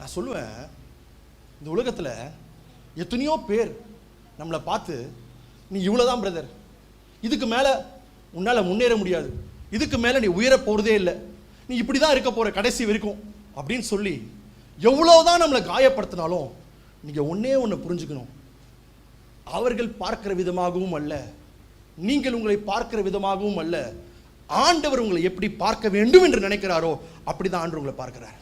நான் சொல்லுவேன், இந்த உலகத்தில் எத்தனையோ பேர் நம்மளை பார்த்து நீ இவ்வளோதான் பிரதர், இதுக்கு மேலே உன்னால் முன்னேற முடியாது, இதுக்கு மேலே நீ உயர போகிறதே இல்லை, நீ இப்படி தான் இருக்க போகிற கடைசி வரைக்கும் அப்படின்னு சொல்லி எவ்வளோதான் நம்மளை காயப்படுத்தினாலும் நீங்கள் ஒன்று புரிஞ்சுக்கணும், அவர்கள் பார்க்கிற விதமாகவும் அல்ல, நீங்கள் உங்களை பார்க்கிற விதமாகவும் அல்ல, ஆண்டவர் உங்களை எப்படி பார்க்க வேண்டும் என்று நினைக்கிறாரோ அப்படிதான் ஆண்டவர் உங்களை பார்க்கிறார்.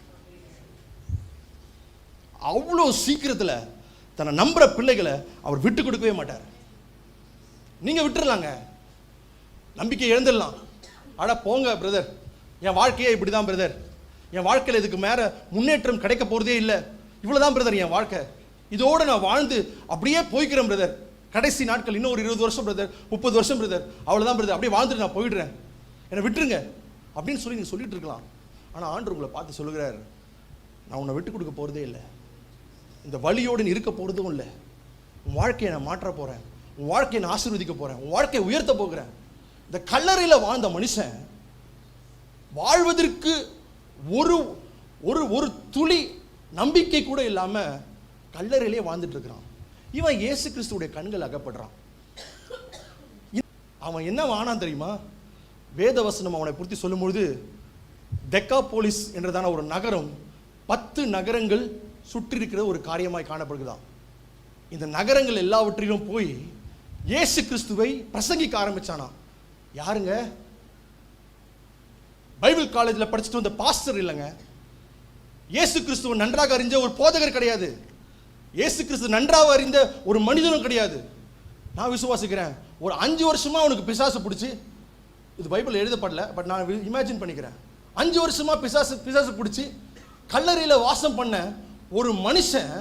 அவ்வளோ சீக்கிரத்தில் தன்னை நம்புற பிள்ளைகளை அவர் விட்டு கொடுக்கவே மாட்டார். நீங்க விட்டுறலாங்க, நம்பிக்கை இழந்துடலாம். ஆனா போங்க பிரதர், என் வாழ்க்கையே இப்படிதான் பிரதர், என் வாழ்க்கையில் இதுக்கு மேல முன்னேற்றம் கிடைக்க போறதே இல்லை, இவ்வளவுதான் பிரதர் என் வாழ்க்கை, இதோடு நான் வாழ்ந்து அப்படியே போய்க்கிறேன் பிரதர், கடைசி நாட்கள் இன்னும் ஒரு 20 வருஷம் பிரதர், 30 வருஷம் பிரதர், அவ்வளோதான் பிரதர், அப்படியே வாழ்ந்துட்டு நான் போயிடுறேன், என்னை விட்டுருங்க அப்படின்னு சொல்லி நீங்கள் சொல்லிட்டு இருக்கலாம். ஆனால் ஆண்டவர் உங்களை பார்த்து சொல்லுகிறார், நான் உன்னை விட்டு கொடுக்க போகிறதே இல்லை, இந்த வழியோடு நீ இருக்க போகிறதும் இல்லை, உன் வாழ்க்கையை நான் மாற்ற போகிறேன், உன் வாழ்க்கையை நான் ஆசீர்வதிக்க போகிறேன், உன் வாழ்க்கையை உயர்த்த போகிறேன். இந்த கல்லறையில் வாழ்ந்த மனுஷன் வாழ்வதற்கு ஒரு ஒரு ஒரு துளி நம்பிக்கை கூட இல்லாமல் கல்லறையிலே வாழ்ந்துட்டு இருக்கிறான். இவன் இயேசு கிறிஸ்துவுடைய கண்கள் அகப்படுறான். அவன் என்ன வானான் தெரியுமா? வேதவசனம் அவனை குறித்து சொல்லும்பொழுது டெக்காபோலிஸ் என்றதான ஒரு நகரம் 10 நகரங்கள் சுற்றி இருக்கிற ஒரு காரியமாய் காணப்படுகிறான். இந்த நகரங்கள் எல்லாவற்றிலும் போய் இயேசு கிறிஸ்துவை பிரசங்கிக்க ஆரம்பிச்சானா. யாருங்க? பைபிள் காலேஜில் படிச்சுட்டு வந்த பாஸ்டர் இல்லைங்க, இயேசு கிறிஸ்துவை நன்றாக அறிஞ்ச ஒரு போதகர் கிடையாது, இயேசு கிறிஸ்து நன்றாக அறிந்த ஒரு மனிதனும் கிடையாது. நான் விசுவாசிக்கிறேன், ஒரு 5 வருஷமா அவனுக்கு பிசாசு பிடிச்சி, இது பைபிள் எழுதப்படல, பட் நான் இமேஜின் பண்ணிக்கிறேன், 5 வருஷமா பிசாசு பிடிச்சி கல்லறையில் வாசம் பண்ண ஒரு மனுஷன்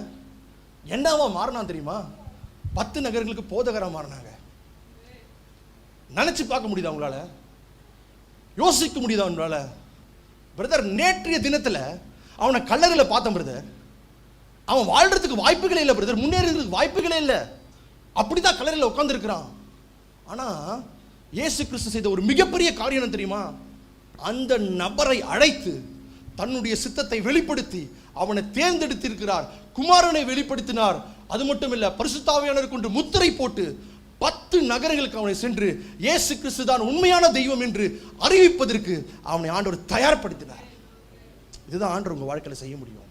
என்னவா மாறினான் தெரியுமா? 10 நகரங்களுக்கு போதகராக மாறினாங்க. நினைச்சு பார்க்க முடியுதா உங்களால? யோசிக்க முடியுதா உங்களால? பிரதர், நேற்றைய தினத்தில் அவனை கல்லறையில் பார்த்தேன் பிரதர், அவன் வாழ்றதுக்கு வாய்ப்புகளே இல்லை பிரதர், முன்னேறதுக்கு வாய்ப்புகளே இல்லை, அப்படிதான் கல்லறையில் உட்கார்ந்து இருக்கிறான். ஆனா இயேசு கிறிஸ்து செய்த ஒரு மிகப்பெரிய காரியம் தெரியுமா? அந்த நபரை அழைத்து தன்னுடைய சித்தத்தை வெளிப்படுத்தி அவனை தேர்ந்தெடுத்திருக்கிறார், குமாரனை வெளிப்படுத்தினார். அது மட்டும் இல்ல, பரிசுத்த ஆவியானவர் கொண்டு முத்திரை போட்டு 10 நகரங்களுக்கு அவனை சென்று இயேசு கிறிஸ்து தான் உண்மையான தெய்வம் என்று அறிவிப்பதற்கு அவனை ஆண்டவர் தயார்படுத்தினார். இதுதான் ஆண்டவர் உங்க வாழ்க்கையில செய்ய முடியும்.